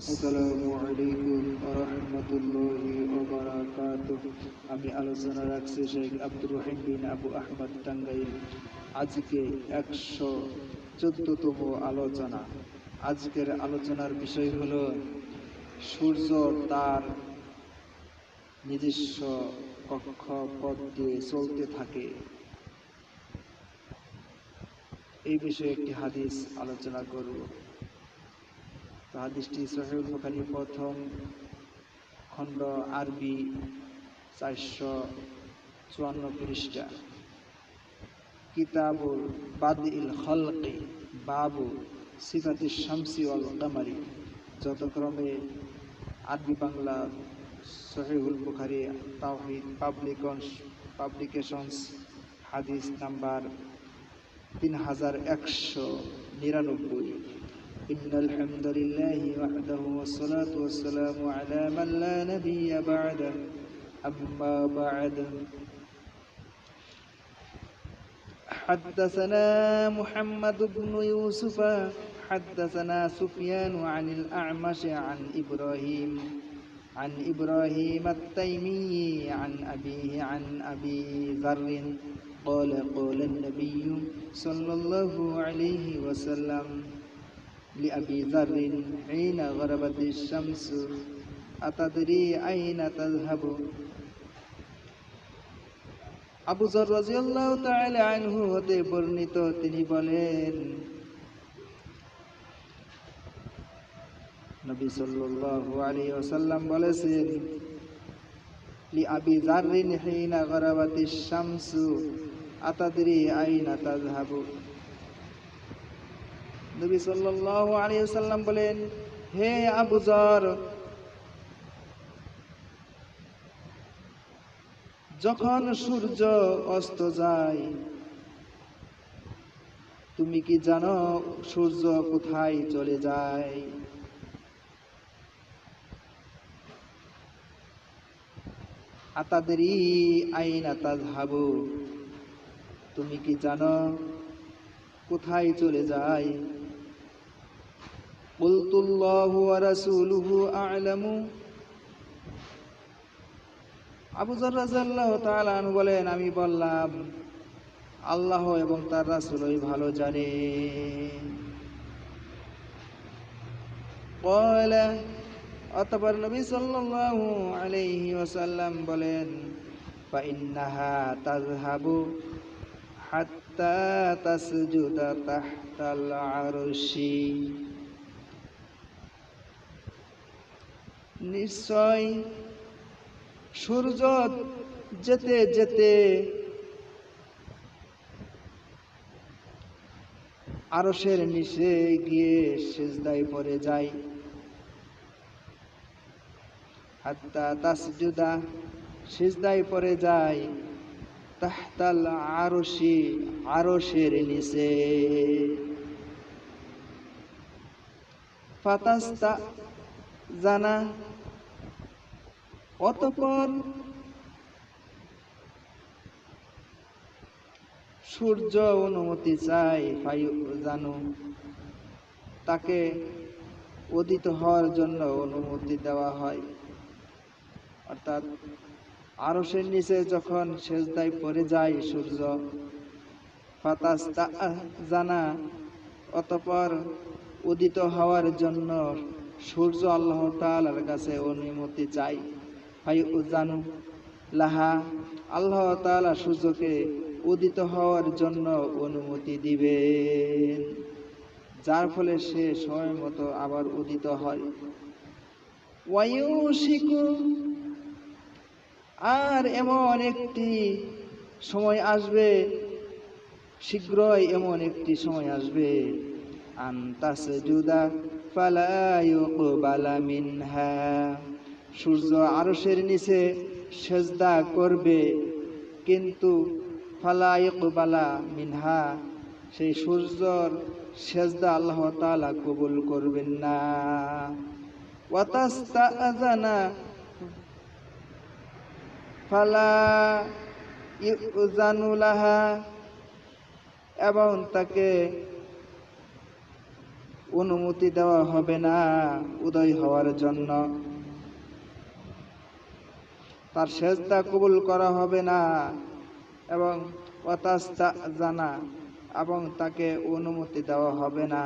আসসালামু আলাইকুম ওয়া রাহমাতুল্লাহি ওয়া বারাকাতুহু। আমি আলোচনা রাখছি শেখ আব্দুর রহিম বিন আবু আহমদ টাঙ্গাইল। আজকে 114তম আলোচনা। আজকের আলোচনার বিষয় হলো সূর্য তার নিজস্ব কক্ষপথ দিয়ে চলতে থাকে। এই বিষয়ে একটি হাদিস আলোচনা করব। হাদিসটি সহিহুল বুখারী প্রথম খণ্ড আরবি 454 পৃষ্ঠা। কিতাবুল বাদিল খালকি বাবু সিফাতি শামসি ওয়াল কামারি। যথাক্রমে আরবি বাংলা সহিহুল বুখারী তাওহীদ পাবলিকেশনস হাদিস নাম্বার 3199। ইন্নাল হামদুলিল্লাহি ওয়াহদাহু ওয়াসসালাতু ওয়াসসালামু আলা মান লা নাবিয়্যা বা'দা আম্মা বা'দ। حدثنا محمد بن يوسف حدثنا سفيان عن الأعمش عن إبراهيم التيمي عن أبيه عن أبي ذر قال قال النبي صلى الله عليه وسلم لأبي ذر حين غربت الشمس أتدري أين تذهب؟ আবু যর রাদিয়াল্লাহু তাআলা আনহু হতে বর্ণিত, তিনি বলেন নবী সাল্লাল্লাহু আলাইহি ওয়াসাল্লাম বলেছেন লি আবি যাররিন হিনা গরাবাতিশ শামসু আতাদরি আইনা তাযহাবু। নবী সাল্লাল্লাহু আলাইহি ওয়াসাল্লাম বলেন, হে আবু যর, যখন সূর্য অস্ত যায় তুমি কি জানো সূর্য কোথায় চলে যায়? আতাদরি আইনা তাযহাবু, তুমি কি জানো কোথায় চলে যায়? কুলতুল্লাহু ওয়া রাসূলুহু আ'লামু। আবু যর রাদিয়াল্লাহু তাআলা আনহু বলেন, আমি বললাম, আল্লাহ এবং তার রাসূলই ভালো জানে। ক্বালা, অতঃপর নবী সাল্লাল্লাহু আলাইহি ওয়াসাল্লাম বলেন, ফা ইন্নাহা তাযহাবু হাত্তা তাসজুদা তাহতাল আরশি। নিশ্চয় সূর্য যেতে যেতে আরশের নিচে গিয়ে সিজদায় পড়ে যায়। হাত্তা তাসজুদা, সিজদায় পড়ে যায়, তাহতাল আরশি, আরশের নিচে। ফাতাস্তা জানা, অতঃপর সূর্য অনুমতি চায়, ফায়ুজানু, তাকে উদিত হওয়ার জন্য অনুমতি দেওয়া হয়। অর্থাৎ আরশের নিচে যখন সিজদায় পড়ে যায় সূর্য, ফাতাস্তা জানা, অতঃপর উদিত হওয়ার জন্য সূর্য আল্লাহ তাআলার কাছে অনুমতি চাই। ফায়ুজানু লাহা, আল্লাহ তাআলা সূর্যকে উদিত হওয়ার জন্য অনুমতি দিবেন, যার ফলে সে সময় মতো আবার উদিত হয়। ওয়ায়ুশিকু, আর এমন একটি সময় আসবে, শীঘ্রই এমন একটি সময় আসবে, আন তাসজুদা ফালা ইউকবালা মিনহা, সূর্য আরশের নিচে সিজদা করবে, কিন্তু ফালা ইউকবালা মিনহা, সেই সূর্যর সিজদা আল্লাহ তাআলা কবুল করবেন না। ওয়া তাস্তাআযানা ফালা ইউযানু লাহা, এবং তাকে অনুমতি দেওয়া হবে না উদয় হওয়ার জন্য, তার সেজদা কবুল করা হবে না, এবং ওয়াতাস্তাজানা, এবং তাকে অনুমতি দেওয়া হবে না,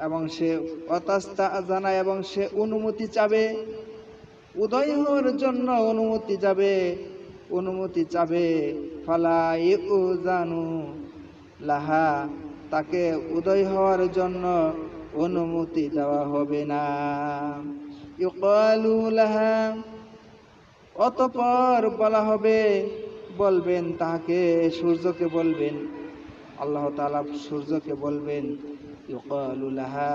এবং সে ওয়াতাস্তাজানা, এবং সে অনুমতি চাবে উদয় হওয়ার জন্য, অনুমতি চাবে ফালা ইউজানু লাহা, তাকে উদয় হওয়ার জন্য অনুমতি দেওয়া হবে না। ইউকালু লাহা, অতঃপর বলা হবে, বলবেন তাকে, সূর্যকে বলবেন, আল্লাহ তাআলা সূর্যকে বলবেন, ইউকালু লাহা,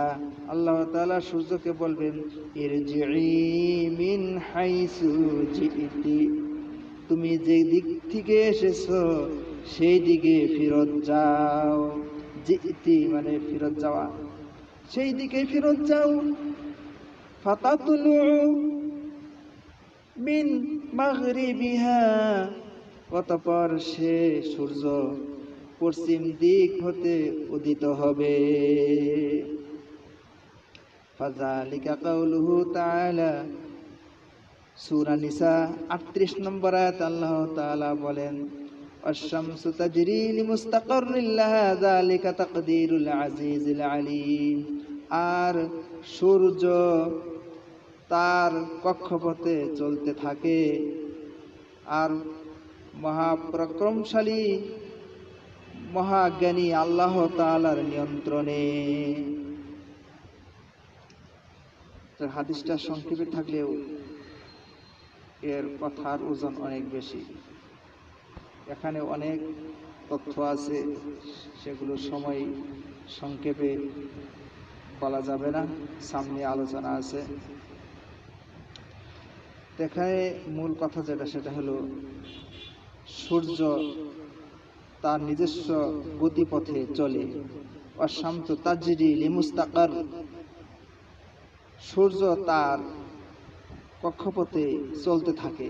আল্লাহ তাআলা সূর্যকে বলবেন, ইরজিই মিন হাইসু জিইতি, তুমি যে দিক থেকে এসেছো সেই দিকে ফেরত যাও। জিইতি মানে ফেরত যাওয়া, সেই দিকে ফেরত যাও। ফাতাতুলু মিন মাগরিবিহা, অতঃপর সে সূর্য পশ্চিম দিক হতে উদিত হবে। ফাযালিকা কাউলুহু তাআলা, সূরা নিসা 38 নম্বর আয়াত আল্লাহ তাআলা বলেন, আশ-শামসু তাজরি লিমুস্তাকাররিন লাহা যালিকা তাকদীরুল আজিজিল আলীম, আর সূর্য তার কক্ষপথে চলতে থাকে, আর মহাপরাক্রমশালী মহাজ্ঞানী আল্লাহ তাআলার নিয়ন্ত্রণে। হাদিসটা সংক্ষেপে থাকলেও এর কথার ওজন অনেক বেশি, এখানে অনেক তথ্য আছে, সেগুলো সময় সংক্ষেপে বলা যাবে না, সামনে আলোচনা আছে। এখানে মূল কথা যেটা, সেটা হলো সূর্য তার নিজস্ব গতিপথে চলে। আশ-শামসু তাজরি লিমুস্তাকার, সূর্য তার কক্ষপথে চলতে থাকে।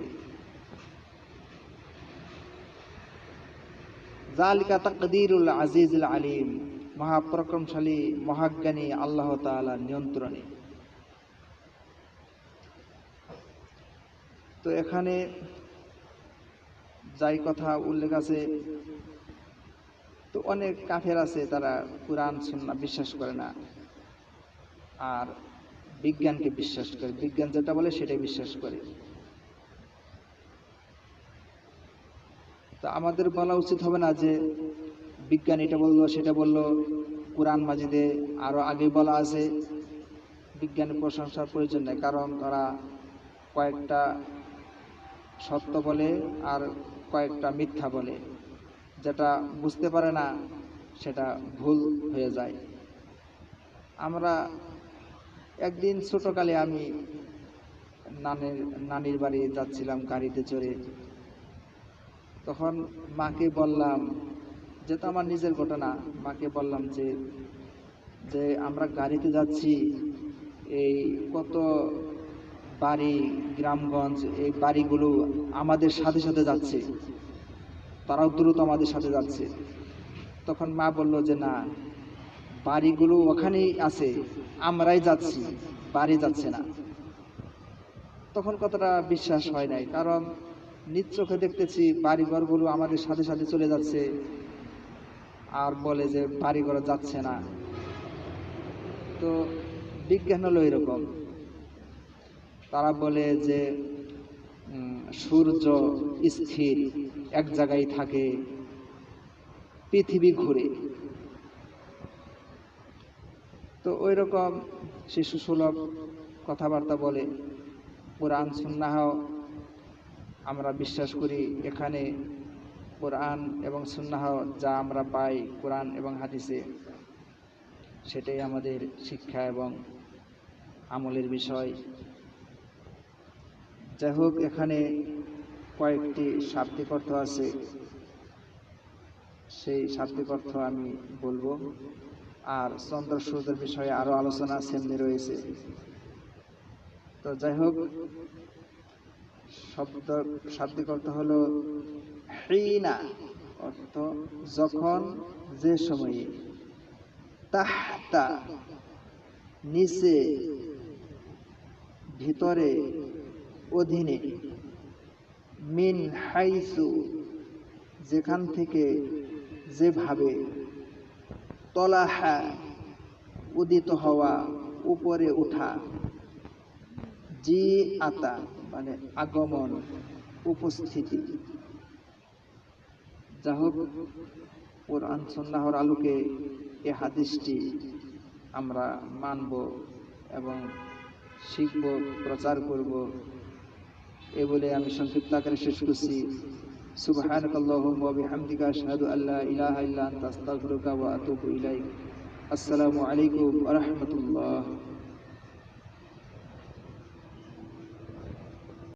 যালিকা তাকদীরুল আজিজিল আলীম, মহাপরাক্রমশালী মহাজ্ঞানী আল্লাহ তাআলার নিয়ন্ত্রণে। তো এখানে যাই কথা উল্লেখ আছে, তো অনেক কাফের আছে, তারা কুরআন সুন্নাহ বিশ্বাস করে না, আর বিজ্ঞানকে বিশ্বাস করে, বিজ্ঞান যেটা বলে সেটাই বিশ্বাস করে। তা আমাদের বলা উচিত হবে না যে বিজ্ঞান এটা বললো সেটা বললো, কুরআন মাজিদে আরো আগে বলা আছে, বিজ্ঞানের প্রশংসার প্রয়োজন নেই, কারণ তারা কয়েকটা সত্য বলে আর কয়েকটা মিথ্যা বলে, যেটা বুঝতে পারে না সেটা ভুল হয়ে যায়। আমরা একদিন ছোটকালে আমি নানির বাড়ি যাচ্ছিলাম গাড়িতে চড়ে, তখন মাকে বললাম, যেটা আমার নিজের ঘটনা, মাকে বললাম যে আমরা গাড়িতে যাচ্ছি, এই কত বাড়ি গ্রামগঞ্জ, এই বাড়িগুলো আমাদের সাথে সাথে যাচ্ছে, তারাও দ্রুত আমাদের সাথে যাচ্ছে। তখন মা বলল যে না, বাড়িগুলো ওখানেই আছে, আমরাই যাচ্ছি, বাড়ি যাচ্ছে না। তখন কতটা বিশ্বাস হয় নাই, কারণ নিজ চোখে দেখতেছি বাড়িঘরগুলো আমাদের সাথে সাথে চলে যাচ্ছে, আর বলে যে বাড়িঘর যাচ্ছে না। তো বিজ্ঞান হলো এরকম, তারা বলে যে সূর্য স্থির এক জায়গায় থাকে, পৃথিবী ঘুরে। তো ওই রকম শিশু সুলভ কথাবার্তা বলে। কোরআন সুন্নাহ আমরা বিশ্বাস করি, এখানে কোরআন এবং সুন্নাহ যা আমরা পাই কোরআন এবং হাদিসে, সেটাই আমাদের শিক্ষা এবং আমলের বিষয়। যাই হোক, এখানে কয়েকটি শাব্দিক অর্থ আছে, সেই শাব্দিক অর্থ আমি বলবো, আর চন্দ্র সূর্যের বিষয়ে আরো আলোচনা সামনে রয়েছে। তো যাই হোক, শাব্দিক অর্থ হলো হিনা, অর্থ যখন, যে সময়ে। তাহতা নিচে, ভিতরে, অধীনে, মিন হাইসু যেখান থেকে, যেভাবে, তলাহা উদিত হওয়া, উপরে ওঠা, জি আতা মানে আগমন, উপস্থিতি। যা হোক, কোরআন সুন্নাহর আলোকে এই হাদিসটি আমরা মানব এবং শিখব, প্রচার করব, এ বলে আমি সংক্ষিপ্ত আকারে শেষ করছি। সুবহানাকাল্লাহুম্মা ওয়া বিহামদিকা আশহাদু আল্লা ইলাহা ইল্লা আনতা আস্তাগফিরুকা ওয়া আতুবু ইলাইক। আসসালামু আলাইকুম ওয়া রাহমাতুল্লাহ।